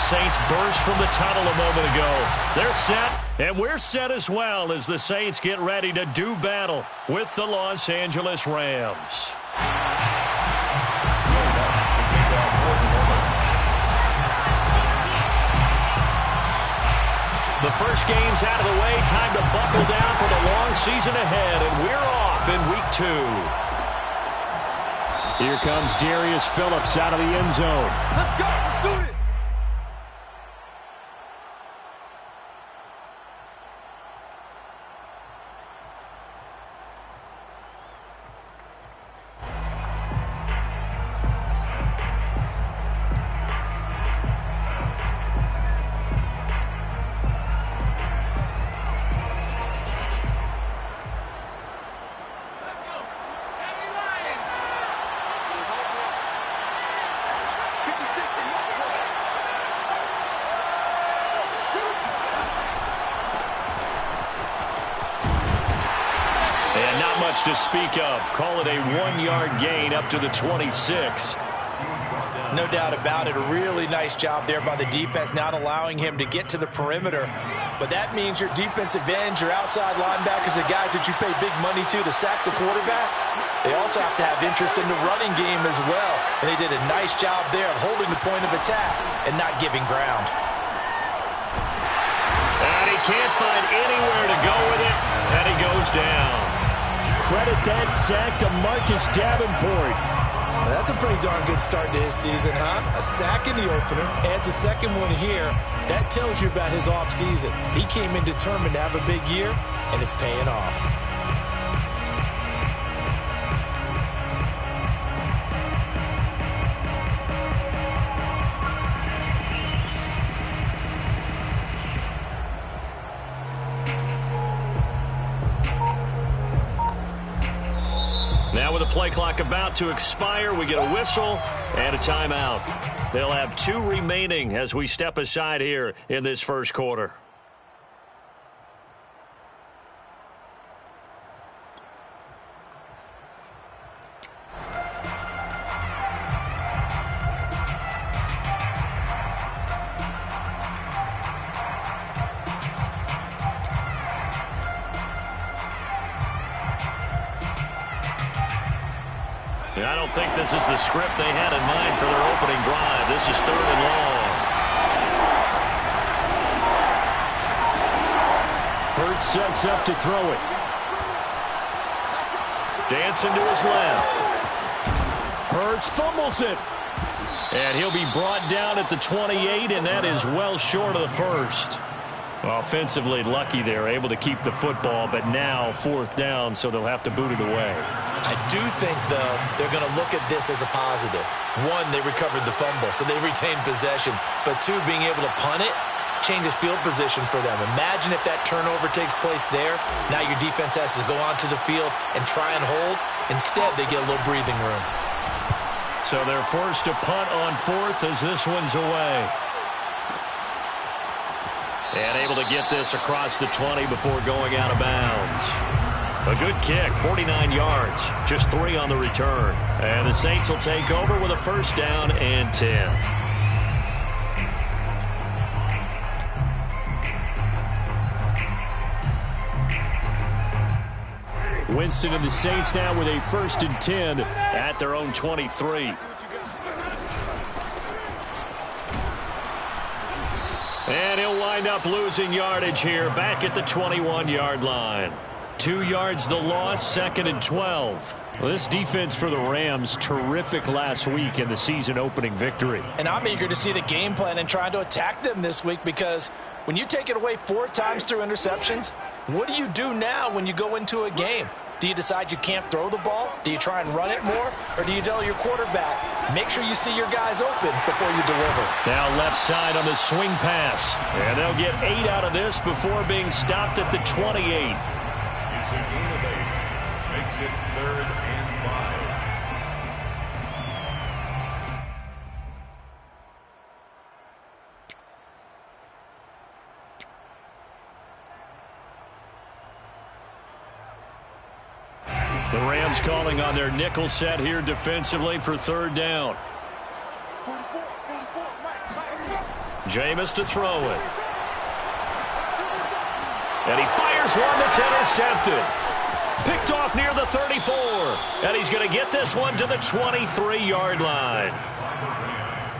Saints burst from the tunnel a moment ago. They're set, and we're set as well as the Saints get ready to do battle with the Los Angeles Rams. The first game's out of the way. Time to buckle down for the long season ahead, and we're off in Week 2. Here comes Darius Phillips out of the end zone. Let's go. Let's do this. To speak of. Call it a 1-yard gain up to the 26. No doubt about it. A really nice job there by the defense, not allowing him to get to the perimeter. But that means your defensive ends, your outside linebackers, the guys that you pay big money to sack the quarterback, they also have to have interest in the running game as well. And they did a nice job there of holding the point of attack and not giving ground. And he can't find anywhere to go with it, and he goes down. Credit that sack to Marcus Davenport. Well, that's a pretty darn good start to his season, huh? A sack in the opener, adds a second one here. That tells you about his offseason. He came in determined to have a big year, and it's paying off. Now with the play clock about to expire, we get a whistle and a timeout. They'll have 2 remaining as we step aside here in this first quarter. I don't think this is the script they had in mind for their opening drive. This is 3rd and long. Hurts sets up to throw it. Dancing to his left. Hurts fumbles it. And he'll be brought down at the 28, and that is well short of the first. Offensively lucky they're able to keep the football, but now 4th down, so they'll have to boot it away. I do think, though, they're going to look at this as a positive. 1, they recovered the fumble, so they retained possession. But 2, being able to punt it changes field position for them. Imagine if that turnover takes place there. Now your defense has to go onto the field and try and hold. Instead, they get a little breathing room. So they're forced to punt on 4th as this one's away. And able to get this across the 20 before going out of bounds. A good kick, 49 yards, just 3 on the return. And the Saints will take over with a 1st down and 10. Winston and the Saints now with a 1st and 10 at their own 23. And he'll wind up losing yardage here back at the 21-yard line. 2 yards the loss, 2nd and 12. Well, this defense for the Rams, terrific last week in the season-opening victory. And I'm eager to see the game plan and trying to attack them this week, because when you take it away 4 times through interceptions, what do you do now when you go into a game? Do you decide you can't throw the ball? Do you try and run it more? Or do you tell your quarterback, make sure you see your guys open before you deliver? Now left side on the swing pass. And they'll get 8 out of this before being stopped at the 28. It's a gain of 8. Makes it 3rd and 5. The Rams calling on their nickel set here defensively for 3rd down. Jameis to throw it. And he fires one that's intercepted. Picked off near the 34. And he's going to get this one to the 23-yard line.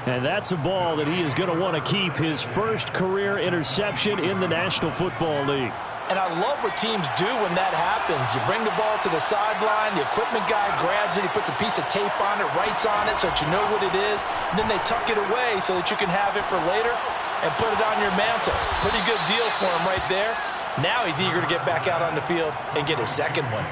And that's a ball that he is going to want to keep, his first career interception in the National Football League. And I love what teams do when that happens. You bring the ball to the sideline, the equipment guy grabs it, he puts a piece of tape on it, writes on it so that you know what it is, and then they tuck it away so that you can have it for later and put it on your mantle. Pretty good deal for him right there. Now he's eager to get back out on the field and get his second one.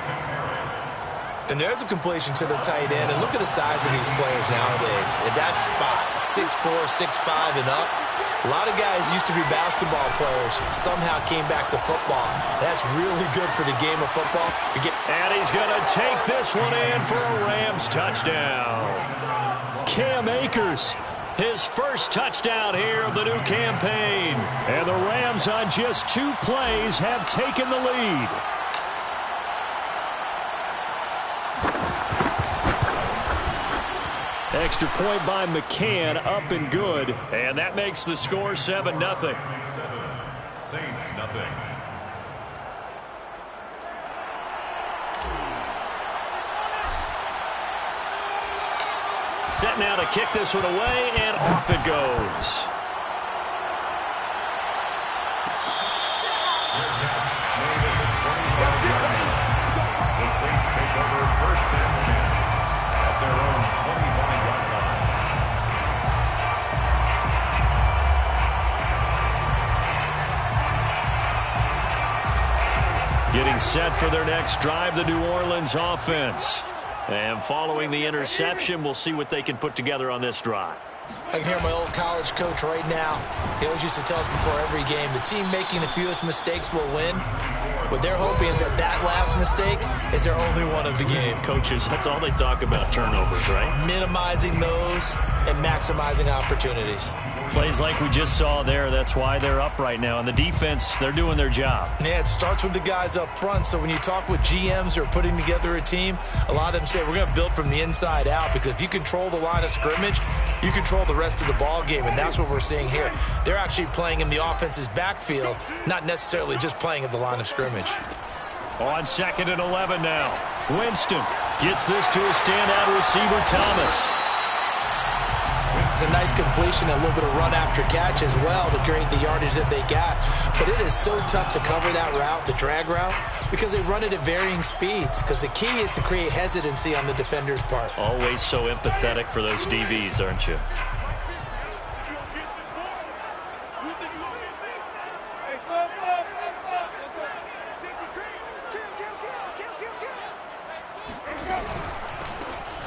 And there's a completion to the tight end. And look at the size of these players nowadays. At that spot, 6'4", 6'5", and up. A lot of guys used to be basketball players, somehow came back to football. That's really good for the game of football. And he's going to take this one in for a Rams touchdown. Cam Akers, his first touchdown here of the new campaign. And the Rams on just 2 plays have taken the lead. Extra point by McCann, up and good. And that makes the score 7-0. Saints, nothing. Set now to kick this one away, and off it goes. The Saints take over first and 10 at their own 25-yard line. Getting set for their next drive, the New Orleans offense. And following the interception, we'll see what they can put together on this drive. I can hear my old college coach right now. He always used to tell us before every game, the team making the fewest mistakes will win. What they're hoping is that last mistake is their only one of the game. Coaches, that's all they talk about, turnovers, right? Minimizing those and maximizing opportunities. Plays like we just saw there, that's why they're up right now. And the defense, they're doing their job. Yeah, it starts with the guys up front. So when you talk with GMs who are putting together a team, a lot of them say we're going to build from the inside out, because if you control the line of scrimmage, you control the rest of the ball game, and that's what we're seeing here. They're actually playing in the offense's backfield, not necessarily just playing at the line of scrimmage. On 2nd and 11 now. Winston gets this to a standout receiver, Thomas. It's a nice completion, a little bit of run after catch as well to create the yardage that they got. But it is so tough to cover that route, the drag route, because they run it at varying speeds, because the key is to create hesitancy on the defender's part. Always so empathetic for those DBs, aren't you?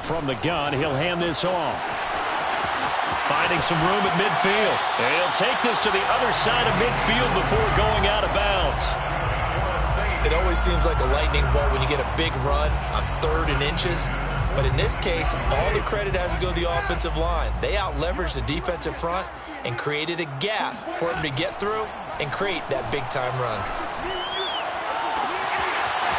From the gun, he'll hand this off. Finding some room at midfield. And he'll take this to the other side of midfield before going out of bounds. It always seems like a lightning bolt when you get a big run on 3rd and inches. But in this case, all the credit has to go to the offensive line. They out-leveraged the defensive front and created a gap for him to get through and create that big-time run.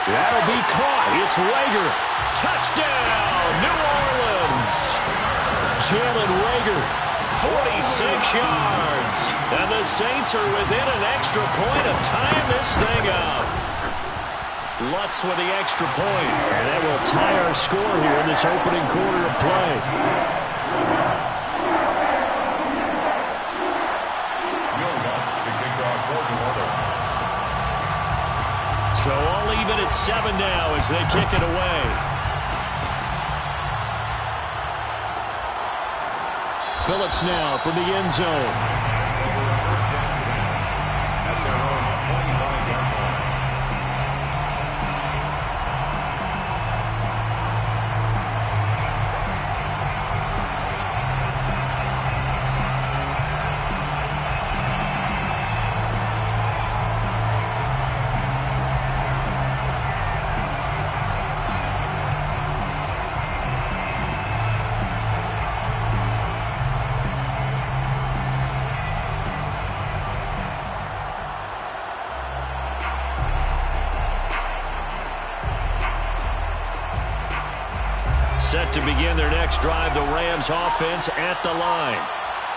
That'll be caught. It's Reagor. Touchdown, New Orleans. Jalen Reagor, 46 yards. And the Saints are within an extra point of tying this thing up. Lutz with the extra point. And that will tie our score here in this opening quarter of play. Will Lutz to kick off for New Orleans. So all even at 7 now as they kick it away. Phillips now from the end zone. Set to begin their next drive, the Rams offense at the line.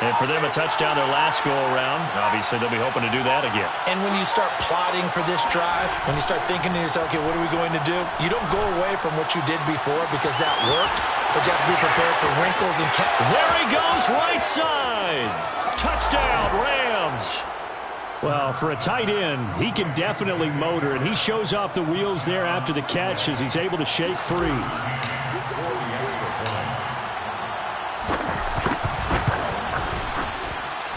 And for them, a touchdown their last go-around. Obviously, they'll be hoping to do that again. And when you start plotting for this drive, when you start thinking to yourself, okay, what are we going to do? You don't go away from what you did before because that worked, but you have to be prepared for wrinkles and... There he goes, right side. Touchdown, Rams. Well, for a tight end, he can definitely motor, and he shows off the wheels there after the catch as he's able to shake free.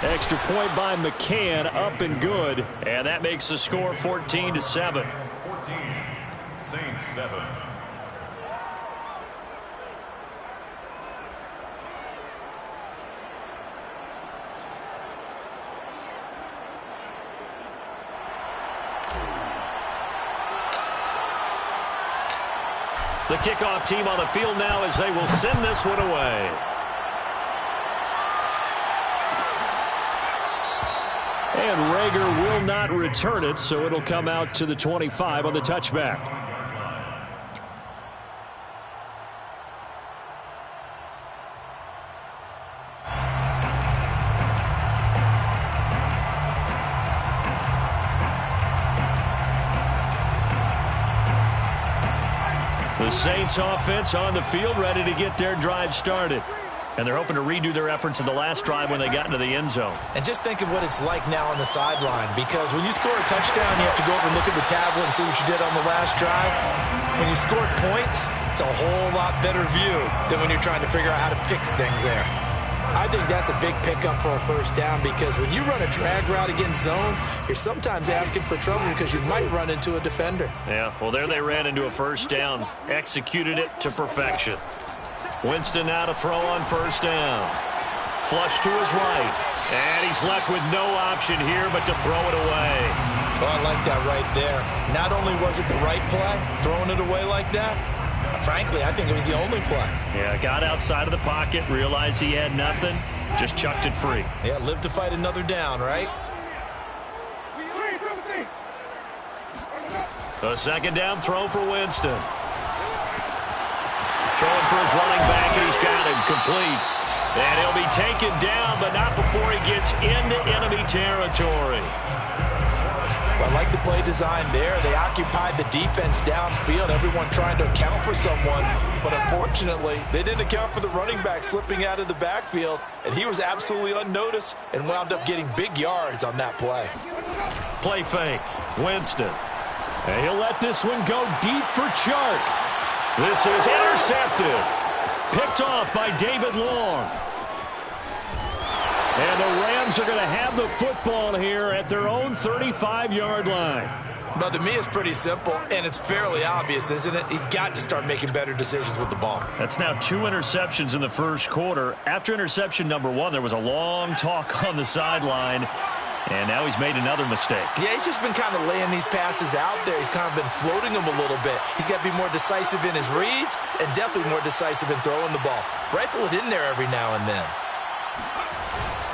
Extra point by McCann, up and good. And that makes the score 14-7. 14, Saints 7. The kickoff team on the field now as they will send this one away. And Rager will not return it, so it'll come out to the 25 on the touchback. The Saints offense on the field, ready to get their drive started. And they're hoping to redo their efforts in the last drive when they got into the end zone. And just think of what it's like now on the sideline, because when you score a touchdown, you have to go over and look at the tablet and see what you did on the last drive. When you scored points, it's a whole lot better view than when you're trying to figure out how to fix things there. I think that's a big pickup for a first down, because when you run a drag route against zone, you're sometimes asking for trouble because you might run into a defender. Yeah, well, there they ran into a first down. Executed it to perfection. Winston now to throw on first down. Flush to his right. And he's left with no option here but to throw it away. Oh, I like that right there. Not only was it the right play, throwing it away like that, frankly, I think it was the only play. Yeah, got outside of the pocket, realized he had nothing, just chucked it free. Yeah, live to fight another down, right? A second down throw for Winston. Throwing for his running back, and he's got him complete. And he'll be taken down, but not before he gets into enemy territory. Well, I like the play design there. They occupied the defense downfield, everyone trying to account for someone. But unfortunately, they didn't account for the running back slipping out of the backfield, and he was absolutely unnoticed and wound up getting big yards on that play. Play fake. Winston. And he'll let this one go deep for Chark. This is intercepted. Picked off by David Long. And the Rams are going to have the football here at their own 35-yard line. But to me, it's pretty simple, and it's fairly obvious, isn't it? He's got to start making better decisions with the ball. That's now 2 interceptions in the first quarter. After interception number 1, there was a long talk on the sideline. And now he's made another mistake. Yeah, he's just been kind of laying these passes out there. He's kind of been floating them a little bit. He's got to be more decisive in his reads and definitely more decisive in throwing the ball. Rifle it in there every now and then.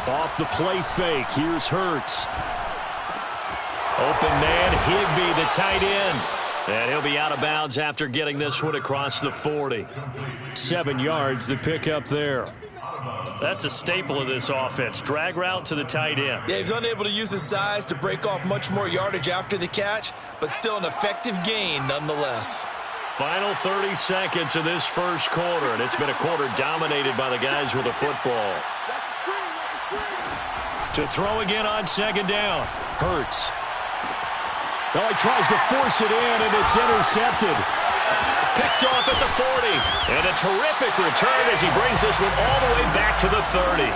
Off the play fake, here's Hurts. Open man, Higbee, the tight end. And he'll be out of bounds after getting this one across the 40. 7 yards, the pickup there. That's a staple of this offense. Drag route to the tight end. Yeah, he's unable to use his size to break off much more yardage after the catch, but still an effective gain nonetheless. Final 30 seconds of this first quarter, and it's been a quarter dominated by the guys with the football. To throw again on second down. Hurts. Now he tries to force it in, and it's intercepted. Picked off at the 40. And a terrific return as he brings this one all the way back to the 30.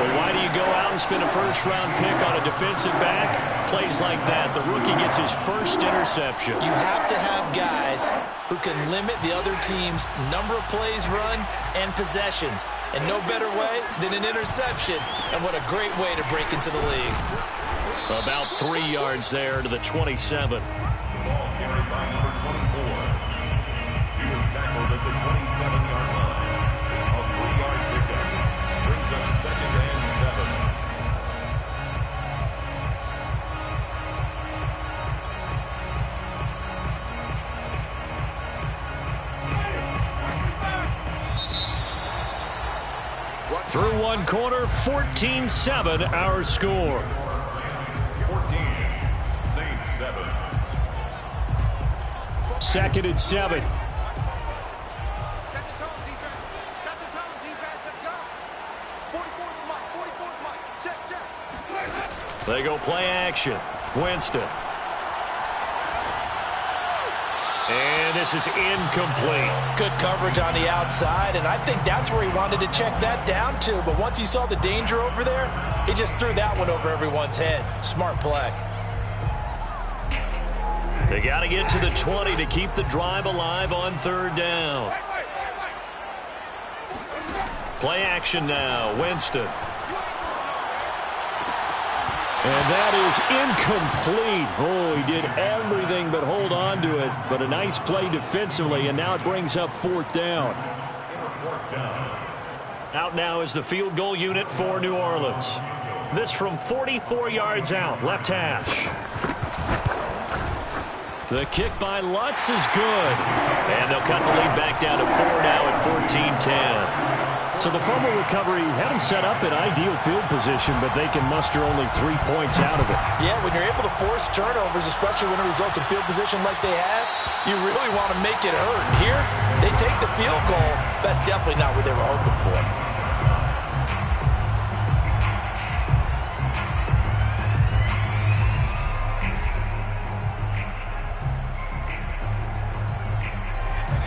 Well, why do you go out and spend a first-round pick on a defensive back? Plays like that, the rookie gets his first interception. You have to have guys who can limit the other team's number of plays run and possessions. And no better way than an interception. And what a great way to break into the league. About 3 yards there to the 27. Ball carried by number 24. He was tackled at the 27-yard line. A 3-yard pickup brings up 2nd and 7. Through one quarter, 14-7 our score. 14, Saints 7. Second and 7. Set the tone, defense. Set the tone, defense. Let's go. 44's Mike. 44's Mike. Check. They go play action. Winston. And this is incomplete. Good coverage on the outside, and I think that's where he wanted to check that down to. But once he saw the danger over there, he just threw that one over everyone's head. Smart play. They got to get to the 20 to keep the drive alive on third down. Play action now. Winston. And that is incomplete. Oh, he did everything but hold on to it. But a nice play defensively, and now it brings up fourth down. Out now is the field goal unit for New Orleans. This from 44 yards out, left hash. The kick by Lutz is good. And they'll cut the lead back down to 4 now at 14-10. So the fumble recovery had them set up in ideal field position, but they can muster only 3 points out of it. Yeah, when you're able to force turnovers, especially when it results in field position like they had, you really want to make it hurt. Here, they take the field goal. That's definitely not what they were hoping for.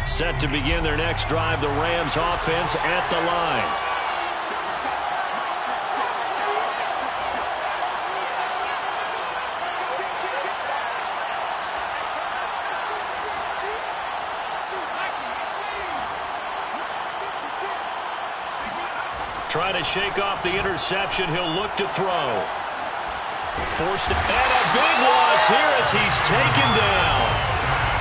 Set to begin their next drive, the Rams offense at the line. Trying to shake off the interception. He'll look to throw. Forced it, and a big loss here as he's taken down.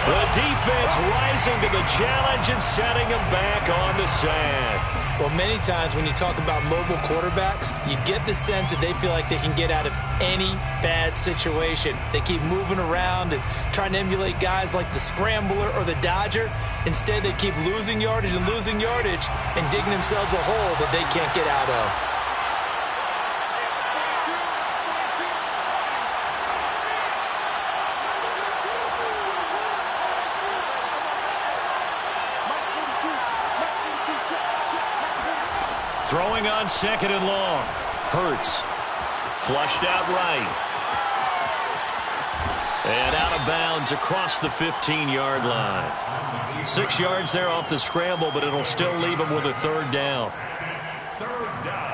The defense rising to the challenge and setting him back on the sack. Well, many times when you talk about mobile quarterbacks, you get the sense that they feel like they can get out of any bad situation. They keep moving around and trying to emulate guys like the Scrambler or the Dodger. Instead, they keep losing yardage and digging themselves a hole that they can't get out of. Throwing on second and long. Hurts. Flushed out right. And out of bounds across the 15-yard line. 6 yards there off the scramble, but it'll still leave him with a third down. Third down.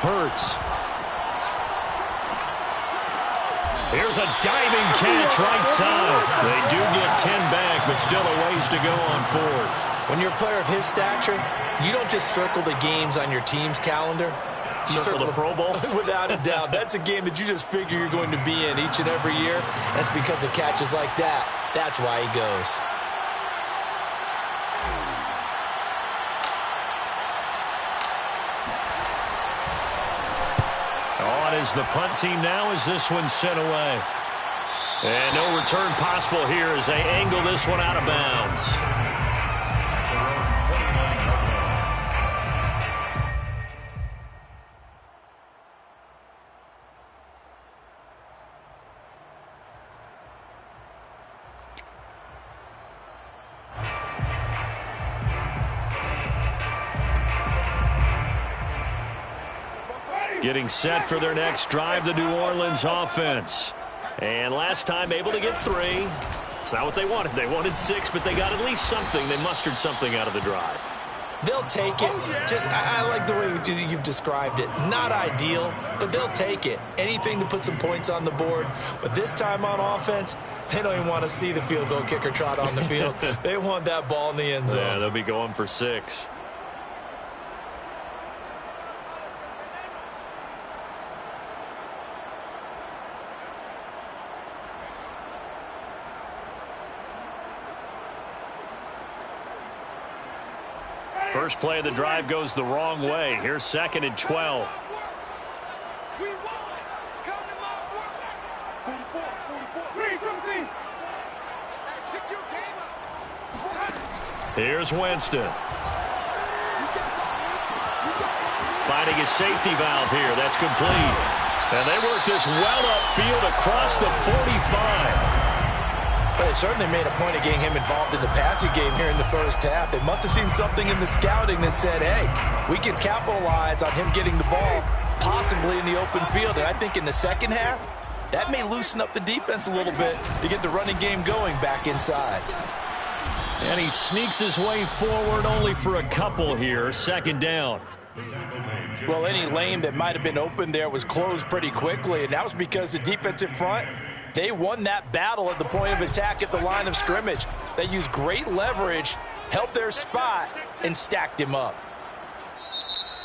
Hurts. Here's a diving catch right side. They do get 10 back, but still a ways to go on fourth. When you're a player of his stature, you don't just circle the games on your team's calendar. You Circle the Pro Bowl? Without a doubt. That's a game that you just figure you're going to be in each and every year. That's because of catches like that. That's why he goes. On is the punt team now as this one's sent away. And no return possible here as they angle this one out of bounds. Getting set for their next drive, the New Orleans offense. And last time able to get 3. It's not what they wanted. They wanted 6, but they got at least something. They mustered something out of the drive. They'll take it. I like the way you've described it. Not ideal, but they'll take it. Anything to put some points on the board. But this time on offense, they don't even want to see the field goal kicker trot on the field. They want that ball in the end zone. Yeah, they'll be going for 6. First play of the drive goes the wrong way. Here's 2nd and 12. Here's Winston. Finding his safety valve here. That's complete. And they work this well upfield across the 45. Well, they certainly made a point of getting him involved in the passing game here in the first half. They must have seen something in the scouting that said, hey, we can capitalize on him getting the ball possibly in the open field. And I think in the second half, that may loosen up the defense a little bit to get the running game going back inside. And he sneaks his way forward only for a couple here. 2nd down. Well, any lane that might have been open there was closed pretty quickly, and that was because the defensive front, they won that battle at the point of attack at the line of scrimmage. They used great leverage, held their spot, and stacked him up.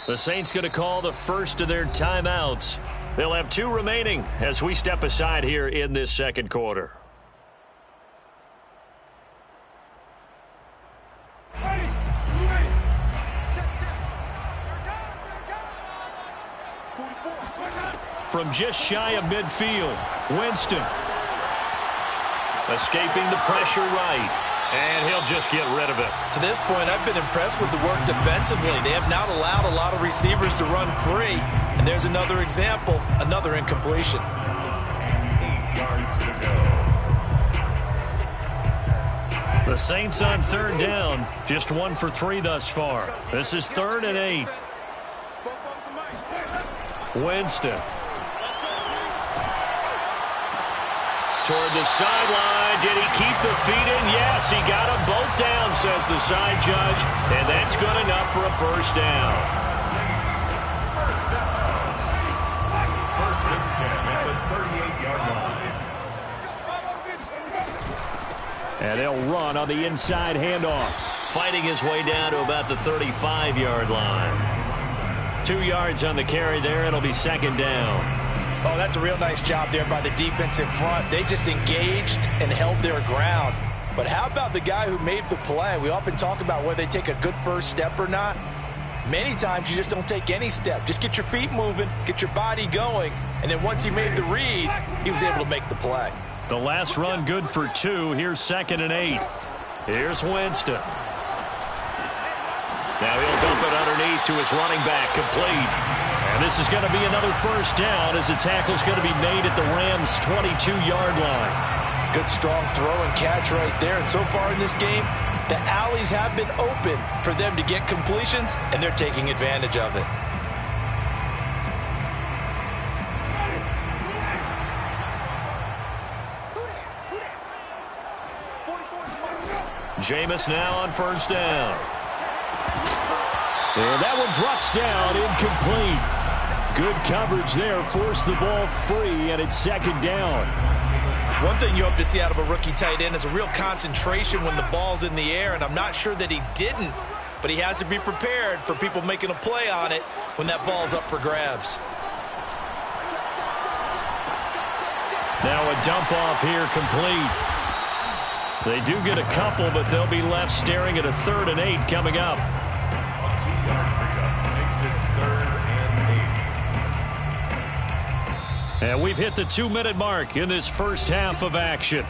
The Saints going to call the first of their timeouts. They'll have 2 remaining as we step aside here in this second quarter. From just shy of midfield, Winston. Escaping the pressure right. And he'll just get rid of it. To this point, I've been impressed with the work defensively. They have not allowed a lot of receivers to run free. And there's another example, another incompletion. 8 yards to go. The Saints on 3rd down, just 1 for 3 thus far. This is 3rd and 8. Winston. Toward the sideline. Did he keep the feet in? Yes, he got them both down, says the side judge. And that's good enough for a first down. First down. 1st and 10 at the 38-yard line. And they'll run on the inside handoff. Fighting his way down to about the 35-yard line. 2 yards on the carry there. It'll be 2nd down. Oh, that's a real nice job there by the defensive front. They just engaged and held their ground. But how about the guy who made the play? We often talk about whether they take a good first step or not. Many times you just don't take any step. Just get your feet moving, get your body going, and then once he made the read, he was able to make the play. The last run good for 2. Here's 2nd and 8. Here's Winston. Now he'll dump it underneath to his running back, complete. And this is going to be another first down as the tackle's going to be made at the Rams' 22-yard line. Good strong throw and catch right there. And so far in this game, the alleys have been open for them to get completions, and they're taking advantage of it. Jameis now on first down. And that one drops down, incomplete. Good coverage there, forced the ball free, and it's 2nd down. One thing you hope to see out of a rookie tight end is a real concentration when the ball's in the air, and I'm not sure that he didn't, but he has to be prepared for people making a play on it when that ball's up for grabs. Now a dump off here, complete. They do get a couple, but they'll be left staring at a 3rd and 8 coming up. A 2-yard pickup makes it 3rd and 8. And we've hit the 2-minute mark in this first half of action.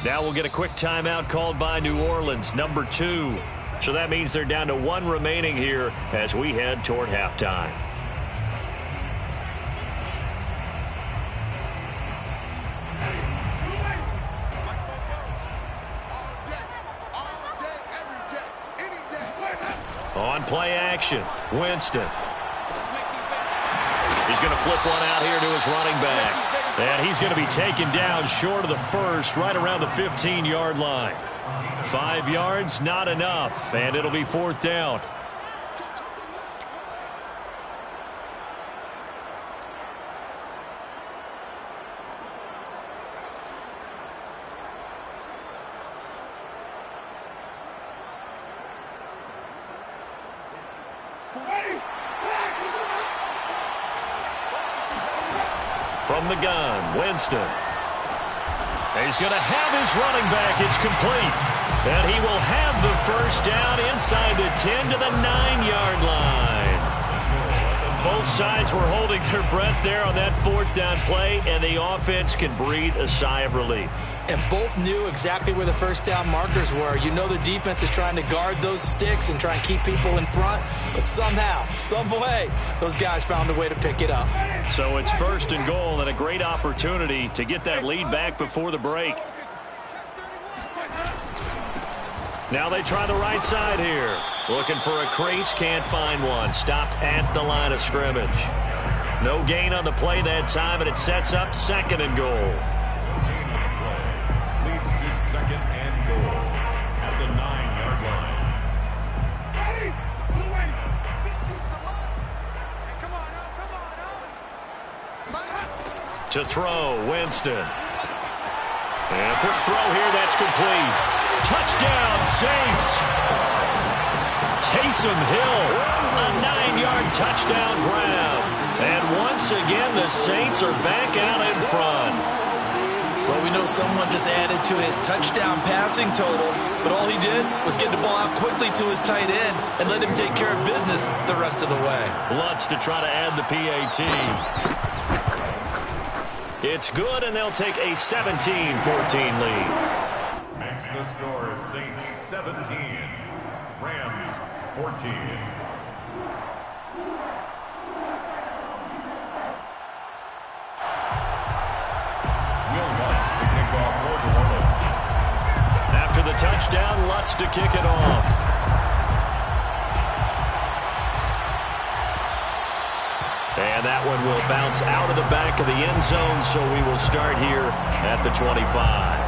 Now we'll get a quick timeout called by New Orleans, number 2. So that means they're down to 1 remaining here as we head toward halftime. On play action, Winston. He's going to flip one out here to his running back. And he's going to be taken down short of the first, right around the 15-yard line. 5 yards, not enough, and it'll be 4th down. From the gun, Winston. He's going to have his running back. It's complete. And he will have the first down inside the 10 to the 9-yard line. Both sides were holding their breath there on that 4th down play, and the offense can breathe a sigh of relief. And both knew exactly where the first down markers were. You know the defense is trying to guard those sticks and try and keep people in front, but somehow, some way, those guys found a way to pick it up. So it's 1st and goal and a great opportunity to get that lead back before the break. Now they try the right side here. Looking for a crease, can't find one. Stopped at the line of scrimmage. No gain on the play that time, and it sets up 2nd and goal. Leads to 2nd and goal at the 9-yard line. Ready? Blue wave. This is the line. Hey, come on now. To throw, Winston. And a quick throw here, that's complete. Touchdown, Saints. Taysom Hill, a 9-yard touchdown grab. And once again, the Saints are back out in front. Well, we know someone just added to his touchdown passing total, but all he did was get the ball out quickly to his tight end and let him take care of business the rest of the way. Lutz to try to add the PAT. It's good, and they'll take a 17-14 lead. Makes the score Saints 17, Rams 14. Will Lutz to kick off for New Orleans. After the touchdown, Lutz to kick it off. And that one will bounce out of the back of the end zone, so we will start here at the 25.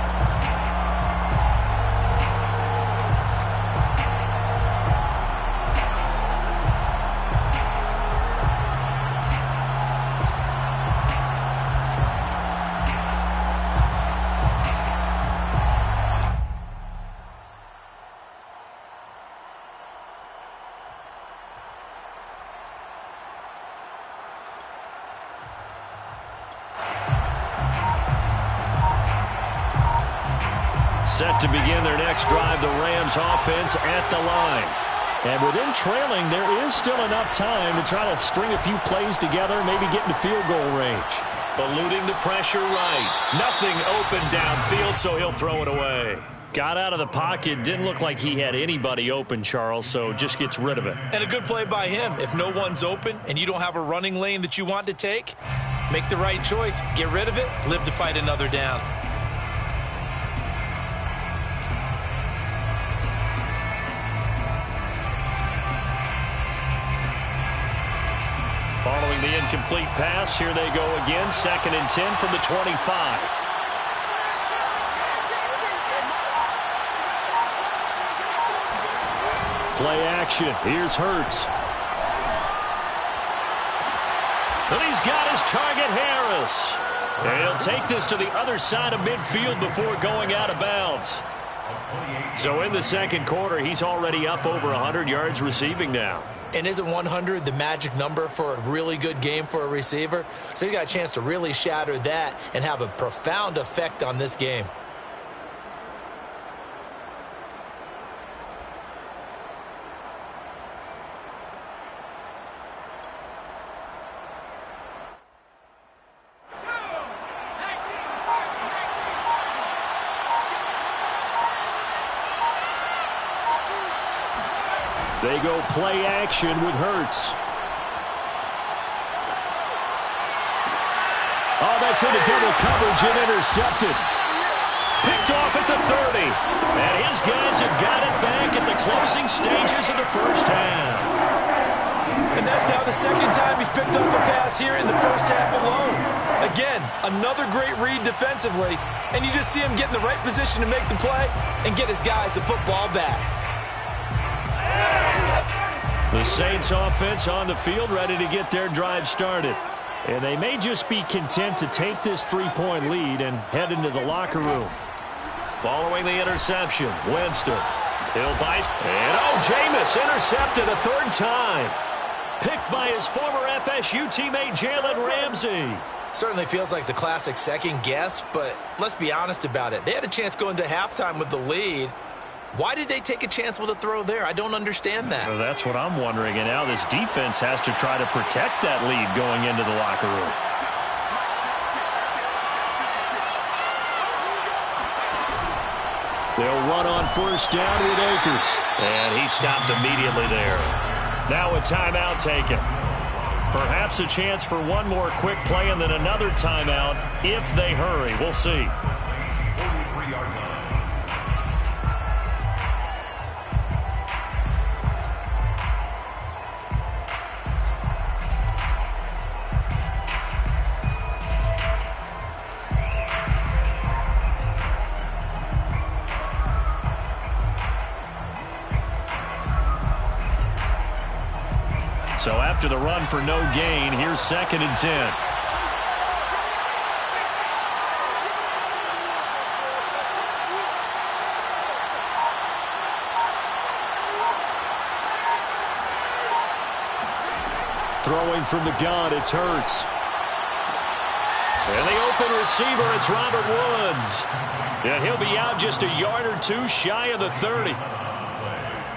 Set to begin their next drive, the Rams offense at the line. And with them trailing, there is still enough time to try to string a few plays together, maybe get into field goal range. Eluding the pressure right. Nothing open downfield, so he'll throw it away. Got out of the pocket, didn't look like he had anybody open, Charles, so just gets rid of it. And a good play by him. If no one's open and you don't have a running lane that you want to take, make the right choice. Get rid of it. Live to fight another down. Following the incomplete pass, here they go again. 2nd and 10 from the 25. Play action. Here's Hurts. And he's got his target, Harris. And he'll take this to the other side of midfield before going out of bounds. So in the 2nd quarter, he's already up over 100 yards receiving now. And isn't 100 the magic number for a really good game for a receiver? So he got a chance to really shatter that and have a profound effect on this game. They go play action with Hurts. Oh, that's into double coverage and intercepted. Picked off at the 30. And his guys have got it back at the closing stages of the first half. And that's now the 2nd time he's picked up a pass here in the first half alone. Again, another great read defensively. And you just see him get in the right position to make the play and get his guys the football back. The Saints offense on the field, ready to get their drive started. And they may just be content to take this 3-point lead and head into the locker room. Following the interception, Winston. He'll bite. And Jameis intercepted a 3rd time. picked by his former FSU teammate Jalen Ramsey. Certainly feels like the classic second guess, but let's be honest about it. They had a chance going to halftime with the lead. Why did they take a chance with a throw there? I don't understand that. Well, that's what I'm wondering. And now this defense has to try to protect that lead going into the locker room. They'll run on first down with Akers. And he stopped immediately there. Now a timeout taken. Perhaps a chance for one more quick play and then another timeout if they hurry. We'll see. So after the run for no gain, here's 2nd and 10. Throwing from the gun, it's Hurts. And the open receiver, it's Robert Woods. And he'll be out just a yard or two shy of the 30.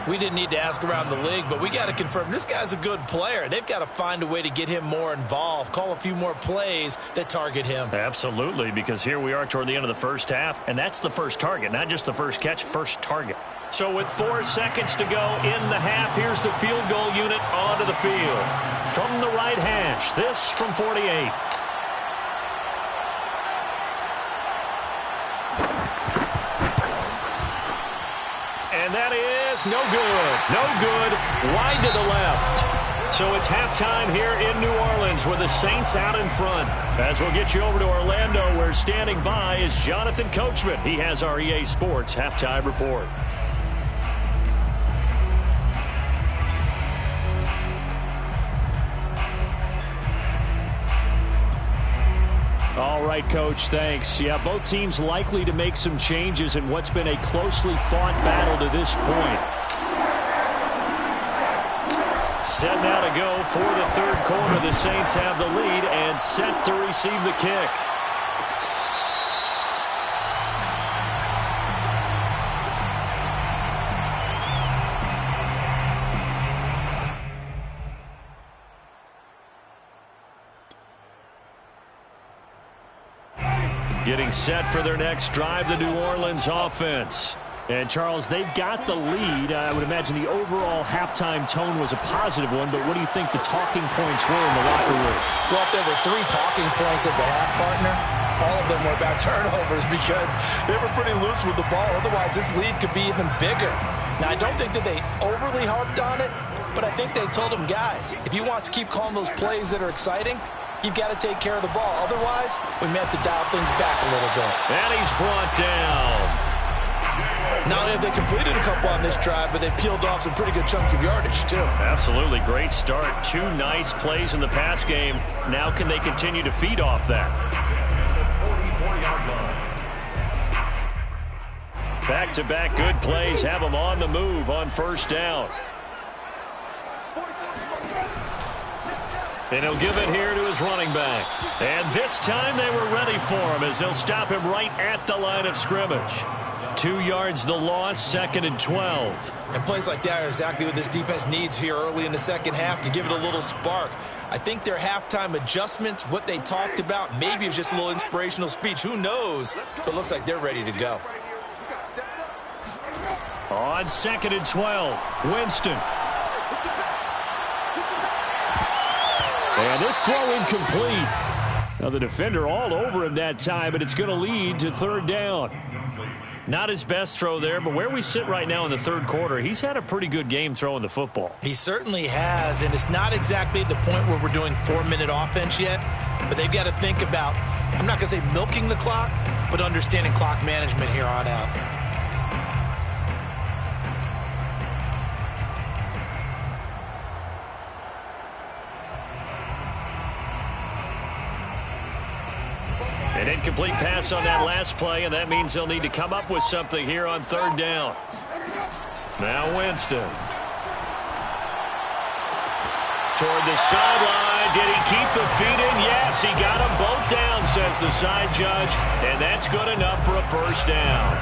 We didn't need to ask around the league, but we got to confirm this guy's a good player. They've got to find a way to get him more involved, call a few more plays that target him. Absolutely, because here we are toward the end of the first half, and that's the first target, not just the first catch, first target. So with 4 seconds to go in the half, here's the field goal unit onto the field. From the right hash, this from 48. And that is no good. No good. Wide to the left. So it's halftime here in New Orleans with the Saints out in front. As we'll get you over to Orlando, where standing by is Jonathan Coachman. He has our EA Sports halftime report. All right, Coach, thanks. Yeah, both teams likely to make some changes in what's been a closely fought battle to this point. Set now to go for the third quarter. The Saints have the lead and set to receive the kick. Getting set for their next drive, the New Orleans offense. And, Charles, they've got the lead. I would imagine the overall halftime tone was a positive one, but what do you think the talking points were in the locker room? Well, if there were 3 talking points at the half, partner, all of them were about turnovers because they were pretty loose with the ball. Otherwise, this lead could be even bigger. Now, I don't think that they overly harped on it, but I think they told them, guys, if you want to keep calling those plays that are exciting, you've got to take care of the ball. Otherwise, we may have to dial things back a little bit. And he's brought down. Not only have they completed a couple on this drive, but they peeled off some pretty good chunks of yardage, too. Absolutely. Great start. 2 nice plays in the pass game. Now can they continue to feed off that? Back-to-back good plays have them on the move on first down. And he'll give it here to his running back. And this time they were ready for him as they'll stop him right at the line of scrimmage. 2 yards the loss, 2nd and 12. And plays like that are exactly what this defense needs here early in the second half to give it a little spark. I think their halftime adjustments, what they talked about, maybe it was just a little inspirational speech. Who knows? But it looks like they're ready to go. On 2nd and 12, Winston. And this throw incomplete. Now the defender all over him that time, but it's going to lead to 3rd down. Not his best throw there, but where we sit right now in the 3rd quarter, he's had a pretty good game throwing the football. He certainly has, and it's not exactly at the point where we're doing 4-minute offense yet, but they've got to think about, I'm not going to say milking the clock, but understanding clock management here on out. An incomplete pass on that last play, and that means they'll need to come up with something here on 3rd down. Now Winston. toward the sideline. Did he keep the feet in? Yes, he got them both down, says the side judge, and that's good enough for a first down.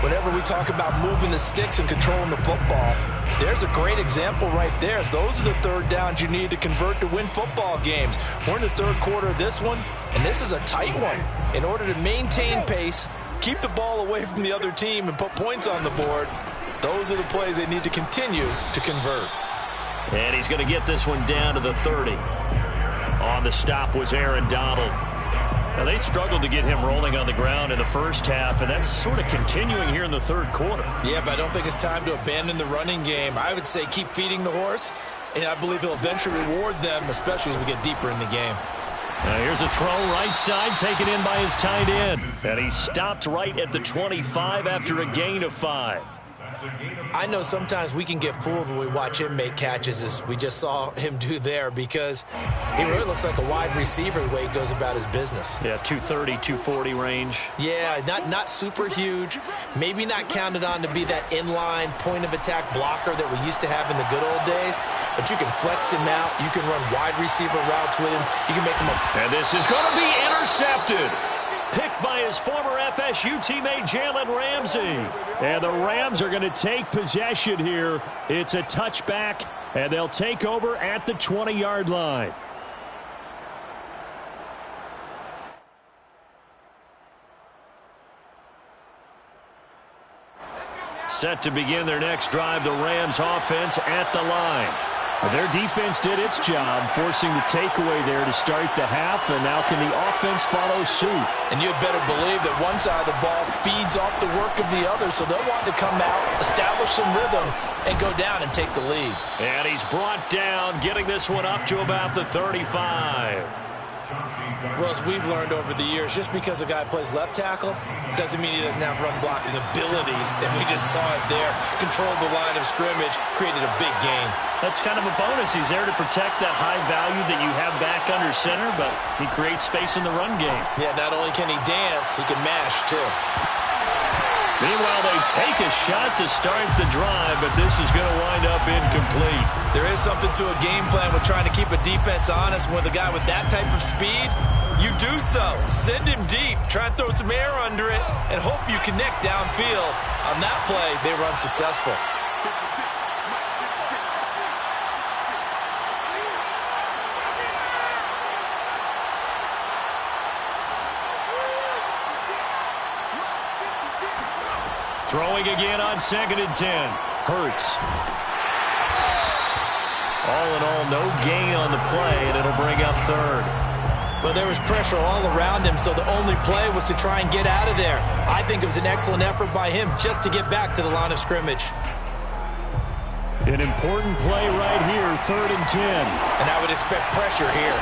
Whenever we talk about moving the sticks and controlling the football, there's a great example right there. Those are the third downs you need to convert to win football games. We're in the third quarter of this one, and this is a tight one. In order to maintain pace, keep the ball away from the other team, and put points on the board, those are the plays they need to continue to convert. And he's going to get this one down to the 30. On the stop was Aaron Donald. Now, they struggled to get him rolling on the ground in the first half, and that's sort of continuing here in the third quarter. Yeah, but I don't think it's time to abandon the running game. I would say keep feeding the horse, and I believe he'll eventually reward them, especially as we get deeper in the game. Now here's a throw right side, taken in by his tight end. And he stopped right at the 25 after a gain of 5. I know sometimes we can get fooled when we watch him make catches, as we just saw him do there, because he really looks like a wide receiver the way he goes about his business. Yeah, 230, 240 range. Yeah, not super huge. Maybe not counted on to be that inline point-of-attack blocker that we used to have in the good old days, but you can flex him out. You can run wide receiver routes with him. You can make him a... And this is going to be intercepted. Picked by his former FSU teammate Jalen Ramsey. And the Rams are going to take possession here. It's a touchback, and they'll take over at the 20-yard line. Set to begin their next drive, the Rams offense at the line. Their defense did its job, forcing the takeaway there to start the half, and now can the offense follow suit? And you'd better believe that one side of the ball feeds off the work of the other, so they'll want to come out, establish some rhythm, and go down and take the lead. And he's brought down, getting this one up to about the 35. Well, as we've learned over the years, just because a guy plays left tackle doesn't mean he doesn't have run-blocking abilities, and we just saw it there. Controlled the line of scrimmage, created a big gain. That's kind of a bonus. He's there to protect that high value that you have back under center, but he creates space in the run game. Yeah, not only can he dance, he can mash, too. Meanwhile, they take a shot to start the drive, but this is going to wind up incomplete. There is something to a game plan with trying to keep a defense honest. With a guy with that type of speed, you do so. Send him deep, try and throw some air under it, and hope you connect downfield. On that play, they run successful. Throwing again on 2nd and 10. Hurts. All in all, no gain on the play, and it'll bring up 3rd. But there was pressure all around him, so the only play was to try and get out of there. I think it was an excellent effort by him just to get back to the line of scrimmage. An important play right here, 3rd and 10. And I would expect pressure here.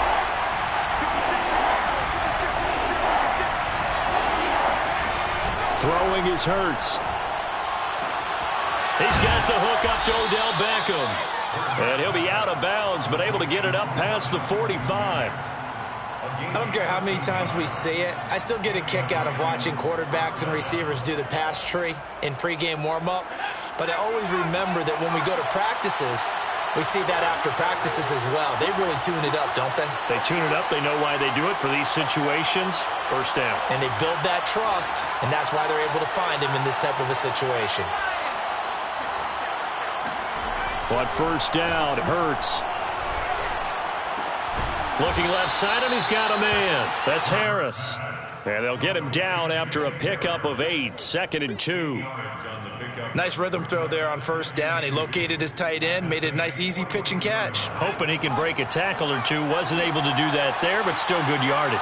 Throwing is Hurts. He's got the hook up to Odell Beckham. And he'll be out of bounds, but able to get it up past the 45. I don't care how many times we see it. I still get a kick out of watching quarterbacks and receivers do the pass tree in pregame warm-up. But I always remember that when we go to practices, we see that after practices as well. They really tune it up, don't they? They tune it up. They know why they do it for these situations. First down. And they build that trust, and that's why they're able to find him in this type of a situation. On first down, Hurts. Looking left side, and he's got a man. That's Harris. And they'll get him down after a pickup of 8, 2nd and 2. Nice rhythm throw there on first down. He located his tight end, made it a nice easy pitch and catch. Hoping he can break a tackle or two. Wasn't able to do that there, but still good yardage.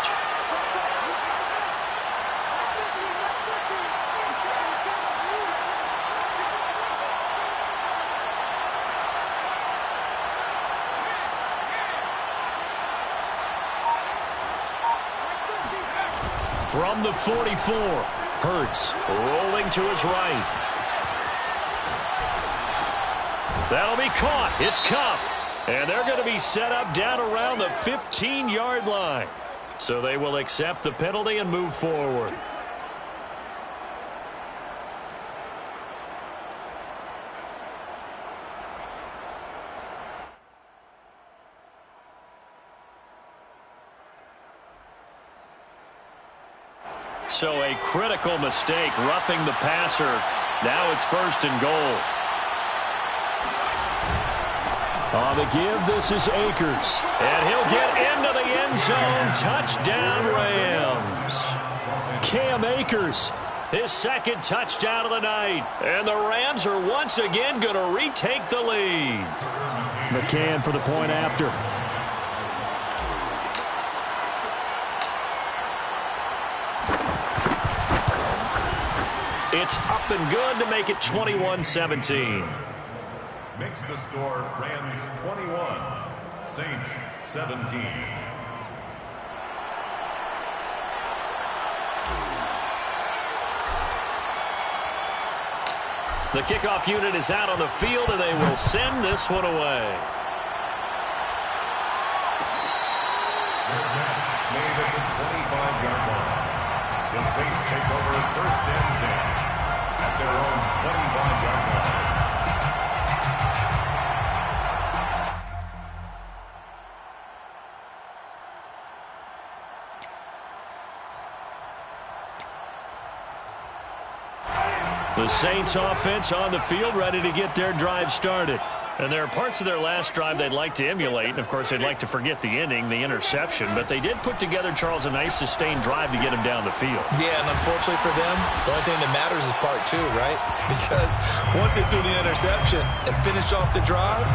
From the 44, Hurts rolling to his right. That'll be caught. It's Kupp. And they're going to be set up down around the 15-yard line. So they will accept the penalty and move forward. So a critical mistake, roughing the passer. Now it's 1st and goal. On the give, this is Akers. And he'll get into the end zone. Touchdown, Rams. Cam Akers, his 2nd touchdown of the night. And the Rams are once again going to retake the lead. McCann for the point after. It's up and good to make it 21-17. Makes the score Rams 21, Saints 17. The kickoff unit is out on the field, and they will send this one away. Their match made at the 25-yard line. The Saints take over 1st and 10 at their own 25-yard line. The Saints offense on the field, ready to get their drive started. And there are parts of their last drive they'd like to emulate. And, of course, they'd like to forget the ending, the interception. But they did put together, Charles, a nice sustained drive to get him down the field. Yeah, and unfortunately for them, the only thing that matters is part 2, right? Because once they threw the interception and finished off the drive,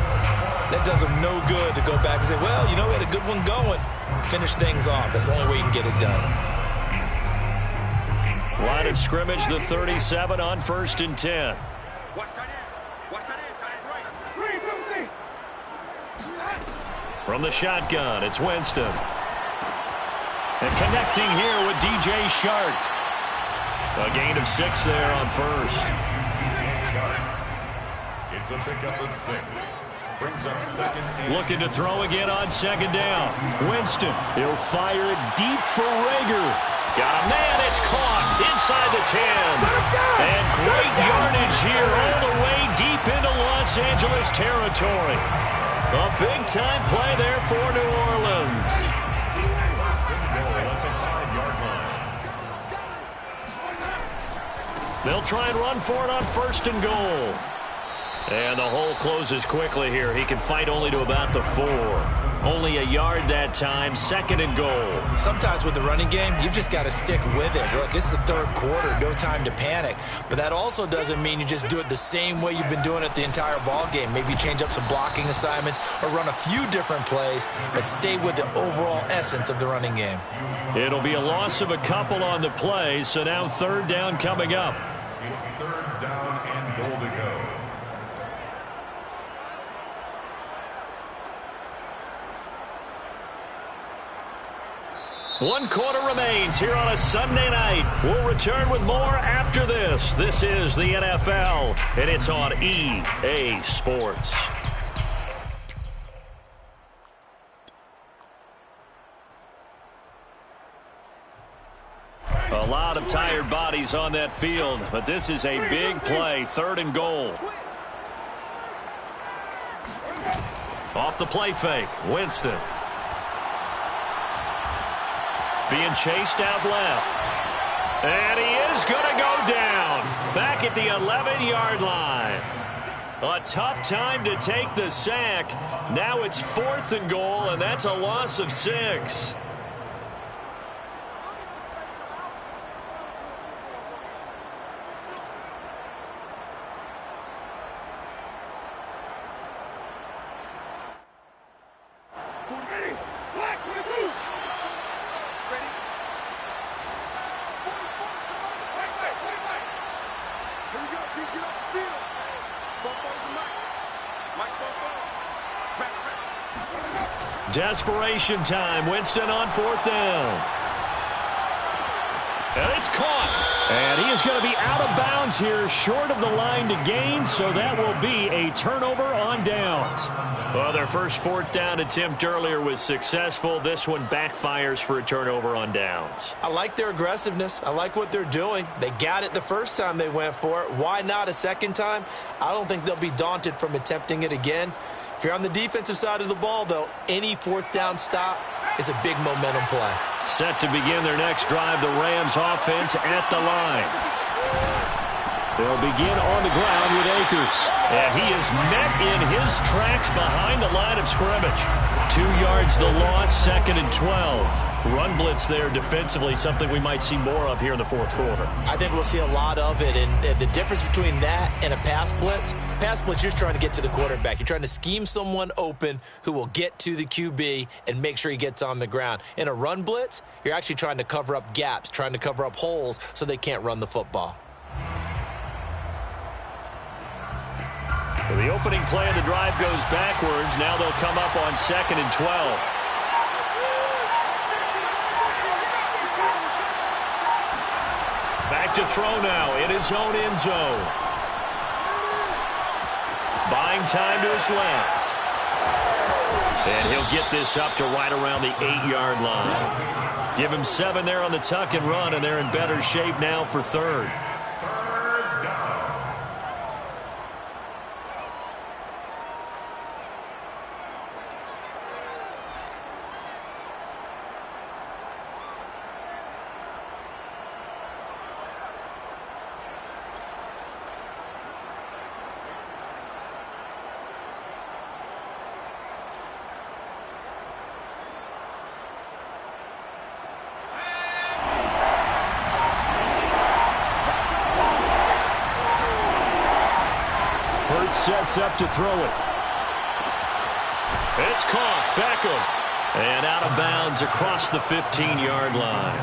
that does them no good to go back and say, well, you know, we had a good one going. Finish things off. That's the only way you can get it done. Line of scrimmage, the 37 on 1st and 10. From the shotgun, it's Winston. And connecting here with DJ Chark. A gain of 6 there on 1st. It's a pickup of 6. Brings up 2nd and Looking to throw again on 2nd down. Winston, he'll fire it deep for Rager. Got a man, it's caught inside the 10. And great yardage here all the way deep into Los Angeles territory. A big-time play there for New Orleans. 1st and goal at the 5-yard line. They'll try and run for it on 1st and goal. And the hole closes quickly here. He can fight only to about the 4. Only a yard that time, 2nd and goal. Sometimes with the running game, you've just got to stick with it. Look, it's the 3rd quarter, no time to panic. But that also doesn't mean you just do it the same way you've been doing it the entire ball game. Maybe change up some blocking assignments or run a few different plays, but stay with the overall essence of the running game. It'll be a loss of a couple on the play, so now 3rd down coming up. It's 3rd down and goal to go. One quarter remains here on a Sunday night. We'll return with more after this. This is the NFL, and it's on EA Sports. A lot of tired bodies on that field, but this is a big play, 3rd and goal. Off the play fake, Winston. Being chased out left. And he is going to go down. Back at the 11-yard line. A tough time to take the sack. Now it's 4th and goal, and that's a loss of 6. Desperation time. Winston on 4th down. And it's caught. And he is going to be out of bounds here, short of the line to gain, so that will be a turnover on downs. Well, their first 4th down attempt earlier was successful. This one backfires for a turnover on downs. I like their aggressiveness. I like what they're doing. They got it the first time they went for it. Why not a second time? I don't think they'll be daunted from attempting it again. If you're on the defensive side of the ball, though, any 4th down stop is a big momentum play. Set to begin their next drive, the Rams offense at the line. They'll begin on the ground with Akers. And he is met in his tracks behind the line of scrimmage. 2 yards the loss, 2nd and 12. Run blitz there defensively, something we might see more of here in the fourth quarter. I think we'll see a lot of it, and the difference between that and a pass blitz, you're just trying to get to the quarterback. You're trying to scheme someone open who will get to the QB and make sure he gets on the ground. In a run blitz, you're actually trying to cover up gaps, trying to cover up holes so they can't run the football. So the opening play of the drive goes backwards. Now they'll come up on 2nd and 12. Back to throw now in his own end zone. Buying time to his left. And he'll get this up to right around the 8-yard line. Give him 7 there on the tuck and run, and they're in better shape now for 3rd. Sets up to throw it. It's caught. Beckham. And out of bounds across the 15-yard line.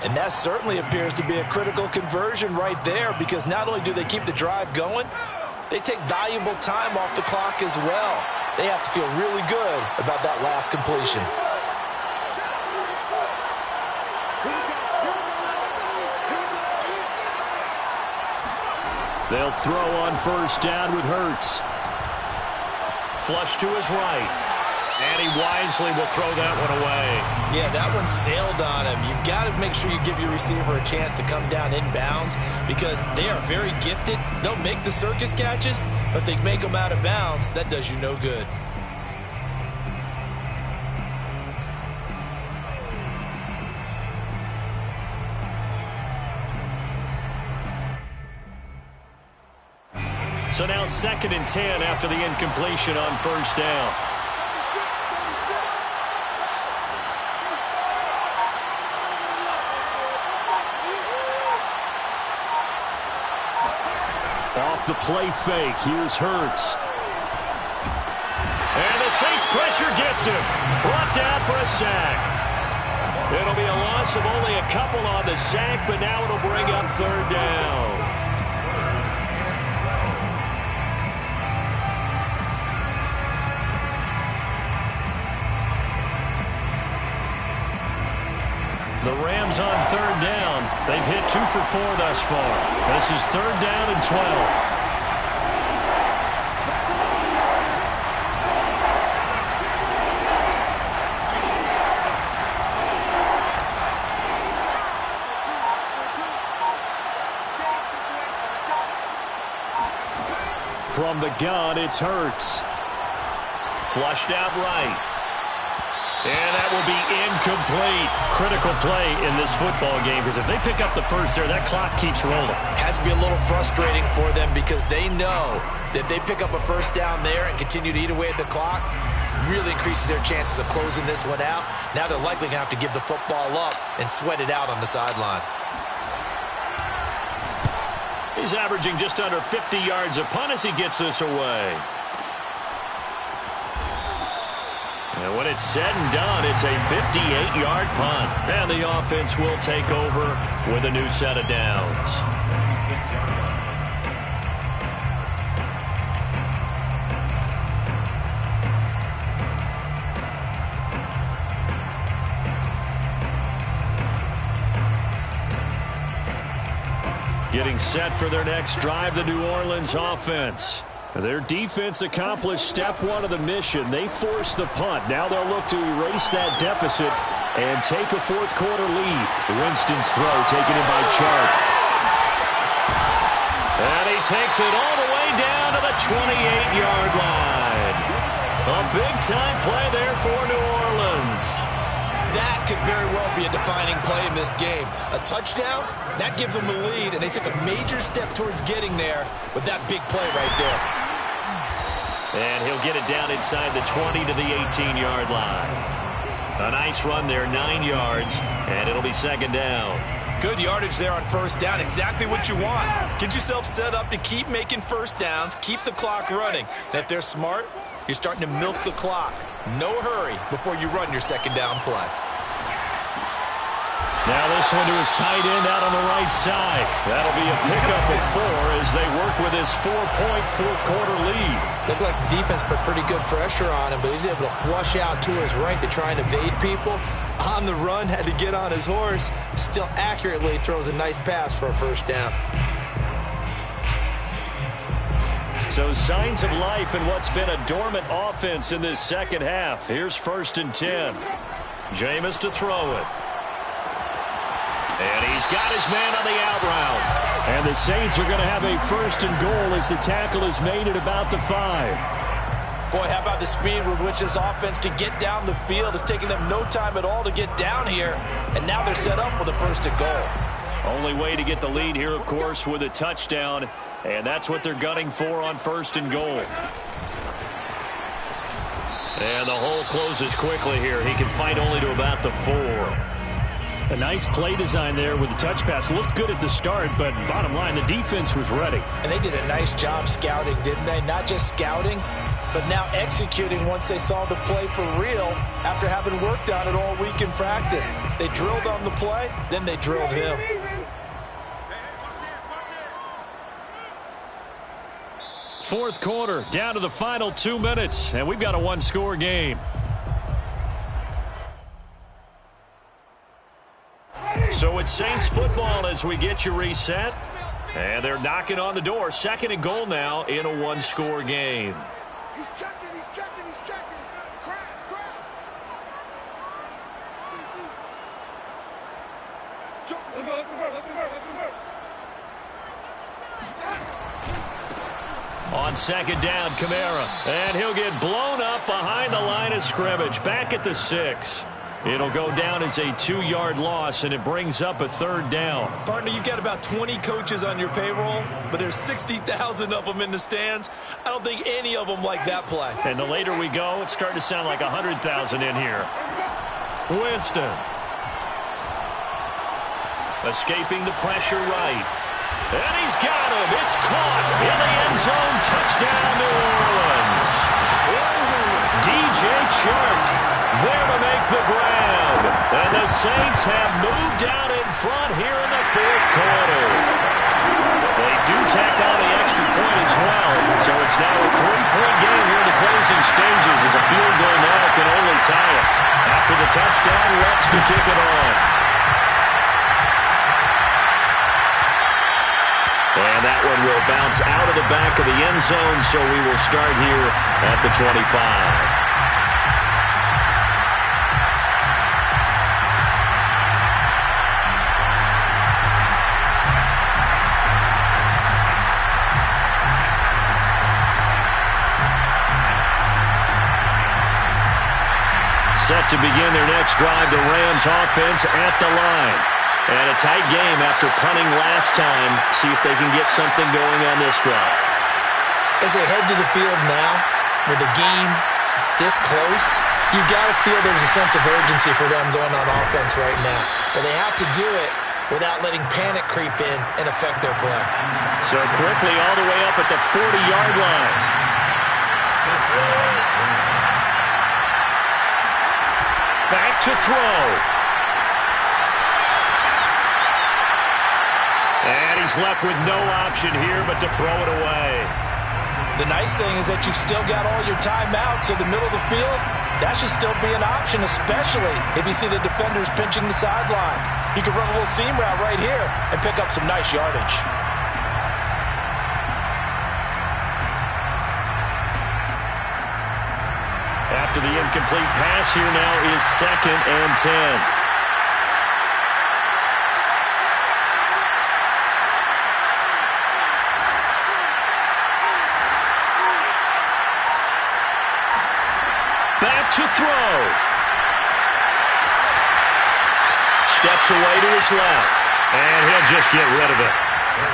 And that certainly appears to be a critical conversion right there, because not only do they keep the drive going, they take valuable time off the clock as well. They have to feel really good about that last completion. They'll throw on 1st down with Hurts. Flush to his right. And he wisely will throw that one away. Yeah, that one sailed on him. You've got to make sure you give your receiver a chance to come down inbounds, because they are very gifted. They'll make the circus catches, but they make them out of bounds. That does you no good. So now 2nd and 10 after the incompletion on 1st down. Off the play fake, here's Hurts. And the Saints pressure gets him. Brought down for a sack. It'll be a loss of only a couple on the sack, but now it'll bring up 3rd down. The Rams on 3rd down. They've hit 2 for 4 thus far. This is 3rd down and 12. From the gun, it's Hurts. Flushed out right. And that will be incomplete. Critical play in this football game, because if they pick up the first there, that clock keeps rolling. Has to be a little frustrating for them, because they know that if they pick up a 1st down there and continue to eat away at the clock, really increases their chances of closing this one out. Now they're likely going to have to give the football up and sweat it out on the sideline. He's averaging just under 50 yards a punt as he gets this away. And when it's said and done, it's a 58-yard punt. And the offense will take over with a new set of downs. 96-yard line. Getting set for their next drive, the New Orleans offense. Their defense accomplished step 1 of the mission. They forced the punt. Now they'll look to erase that deficit and take a fourth quarter lead. Winston's throw taken in by Chark. And he takes it all the way down to the 28-yard line. A big-time play there for New Orleans. That could very well be a defining play in this game. A touchdown, that gives them the lead, and they took a major step towards getting there with that big play right there. And he'll get it down inside the 20 to the 18-yard line. A nice run there, 9 yards, and it'll be second down. Good yardage there on first down, exactly what you want. Get yourself set up to keep making first downs, keep the clock running. And if they're smart, you're starting to milk the clock. No hurry before you run your second down play. Now this one to his tight end out on the right side. That'll be a pickup of 4 as they work with his 4-point fourth-quarter lead. Looked like the defense put pretty good pressure on him, but he's able to flush out to his right to try and evade people. On the run, had to get on his horse. Still accurately throws a nice pass for a first down. So signs of life in what's been a dormant offense in this second half. Here's 1st and 10. Jameis to throw it. And he's got his man on the out route. And the Saints are going to have a 1st and goal as the tackle is made at about the 5. Boy, how about the speed with which this offense can get down the field? It's taken them no time at all to get down here. And now they're set up with a 1st and goal. Only way to get the lead here, of course, with a touchdown. And that's what they're gunning for on 1st and goal. And the hole closes quickly here. He can fight only to about the 4. A nice play design there with the touch pass. Looked good at the start, but bottom line, the defense was ready. And they did a nice job scouting, didn't they? Not just scouting, but now executing once they saw the play for real after having worked on it all week in practice. They drilled on the play, then they drilled him. Fourth quarter, down to the final 2 minutes, and we've got a one-score game. So it's Saints football as we get you reset. And they're knocking on the door. 2nd and goal now in a one-score game. He's checking, he's checking, he's checking. Crash, crash. On 2nd down, Kamara. And he'll get blown up behind the line of scrimmage. Back at the 6. It'll go down as a 2-yard loss, and it brings up a 3rd down. Partner, you've got about 20 coaches on your payroll, but there's 60,000 of them in the stands. I don't think any of them like that play. And the later we go, it's starting to sound like 100,000 in here. Winston. Escaping the pressure right. And he's got him. It's caught in the end zone. Touchdown, New Orleans. DJ Chark there to make the grab. And the Saints have moved out in front here in the 4th quarter. They do tack on the extra point as well. So it's now a 3-point game here in the closing stages as a field goal now can only tie it. After the touchdown, Lutz to kick it off. And that one will bounce out of the back of the end zone, so we will start here at the 25. Set to begin their next drive, the Rams offense at the line. And a tight game after punting last time. See if they can get something going on this drive. As they head to the field now, with the game this close, you've got to feel there's a sense of urgency for them going on offense right now. But they have to do it without letting panic creep in and affect their play. So quickly all the way up at the 40-yard line. Back to throw. And he's left with no option here but to throw it away. The nice thing is that you've still got all your timeouts in the middle of the field. That should still be an option, especially if you see the defenders pinching the sideline. You can run a little seam route right here and pick up some nice yardage. After the incomplete pass, here now is 2nd and 10. Back to throw. steps away to his left. And he'll just get rid of it.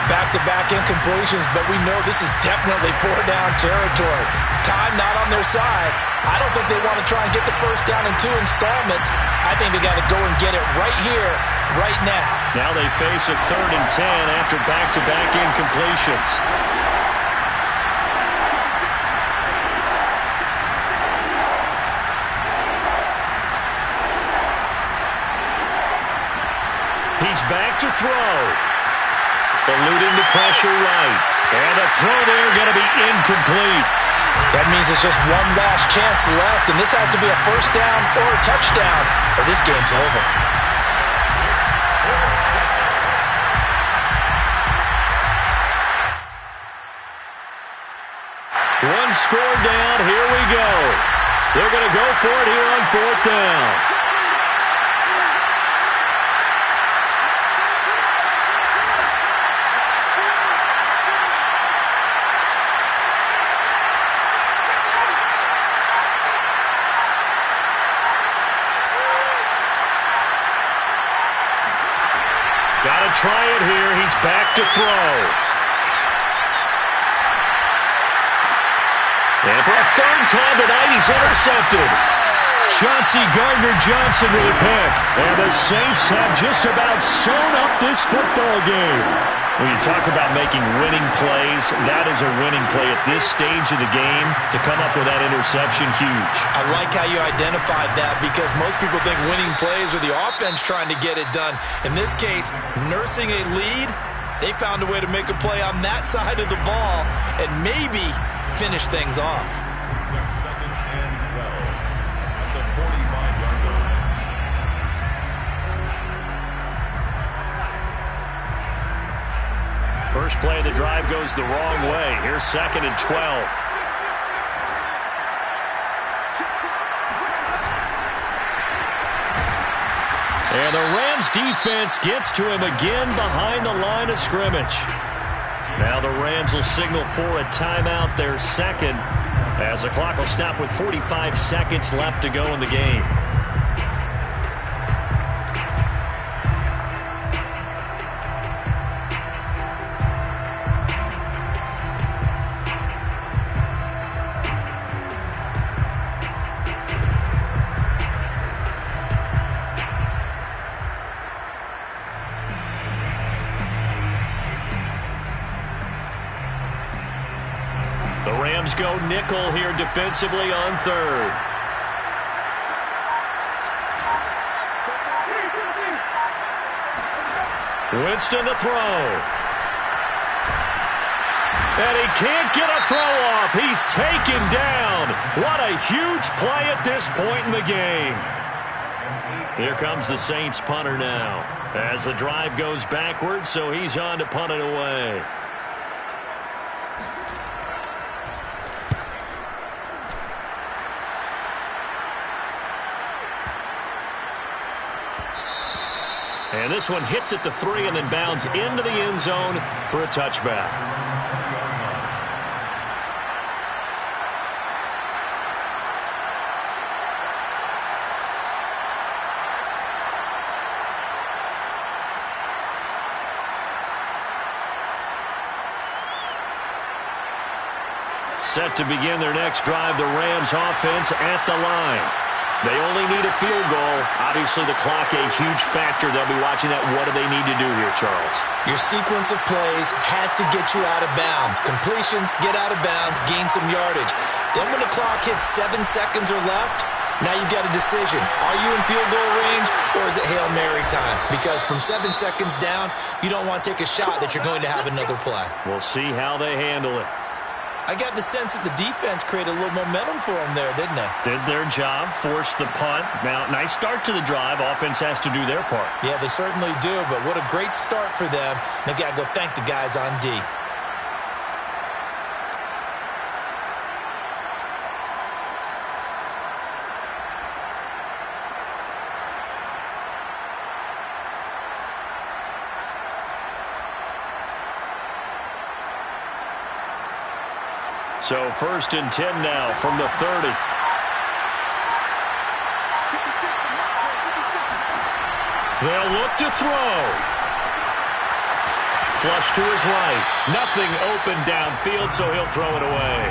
Back-to-back incompletions, but we know this is definitely four-down territory. Time not on their side. I don't think they want to try and get the first down in 2 installments. I think they got to go and get it right here, right now. Now they face a 3rd and 10 after back-to-back incompletions. He's back to throw. Eluding the pressure right. And the throw there going to be incomplete. That means it's just one last chance left, and this has to be a first down or a touchdown, or this game's over. One score down. Here we go. They're going to go for it here on 4th down. Got to try it here. He's back to throw. And for a 3rd time tonight, he's intercepted. Chauncey Gardner-Johnson with a pick. And the Saints have just about sewn up this football game. When you talk about making winning plays, that is a winning play at this stage of the game. To come up with that interception, huge. I like how you identified that, because most people think winning plays are the offense trying to get it done. In this case, nursing a lead, they found a way to make a play on that side of the ball and maybe finish things off. 2nd and 12 at the 45-yard line. First play of the drive goes the wrong way. Here's 2nd and 12. And the Rams defense gets to him again behind the line of scrimmage. Now the Rams will signal for a timeout, their 2nd, as the clock will stop with 45 seconds left to go in the game. Go nickel here defensively on 3rd. Winston to throw. And he can't get a throw off. He's taken down. What a huge play at this point in the game. Here comes the Saints punter now, as the drive goes backwards, so he's on to punt it away. And this one hits at the 3 and then bounds into the end zone for a touchback. Set to begin their next drive, the Rams offense at the line. They only need a field goal. Obviously, the clock a huge factor. They'll be watching that. What do they need to do here, Charles? Your sequence of plays has to get you out of bounds. Completions, get out of bounds, gain some yardage. Then when the clock hits 7 seconds or left, now you've got a decision. Are you in field goal range, or is it Hail Mary time? Because from 7 seconds down, you don't want to take a shot that you're going to have another play. We'll see how they handle it. I got the sense that the defense created a little momentum for them there, didn't they? Did their job, forced the punt. Now, nice start to the drive. Offense has to do their part. Yeah, they certainly do, but what a great start for them. They got to go thank the guys on D. So 1st and 10 now from the 30. They'll look to throw. Flush to his right. Nothing open downfield, so he'll throw it away.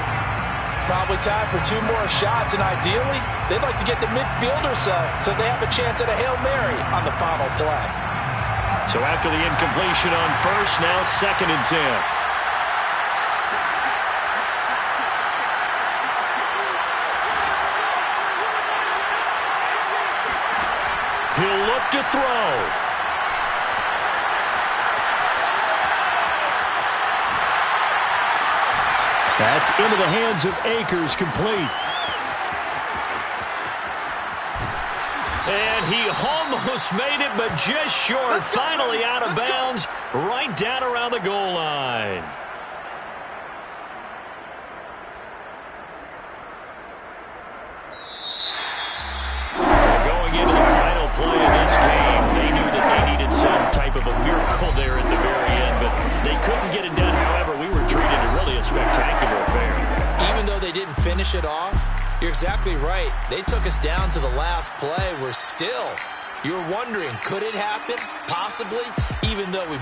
Probably time for 2 more shots, and ideally, they'd like to get to midfield or so they have a chance at a Hail Mary on the final play. So after the incompletion on first, now 2nd and 10. He'll look to throw. That's into the hands of Akers, complete. And he almost made it, but just short. Finally out of bounds, right down around the goal line. Going into the final play of this game, they knew that they needed some type of a miracle there at the very end, but they couldn't get it done. However, we were treated to really a spectacular affair. Even though they didn't finish it off, you're exactly right. They took us down to the last play. We're still, you're wondering, could it happen? Possibly, even though we both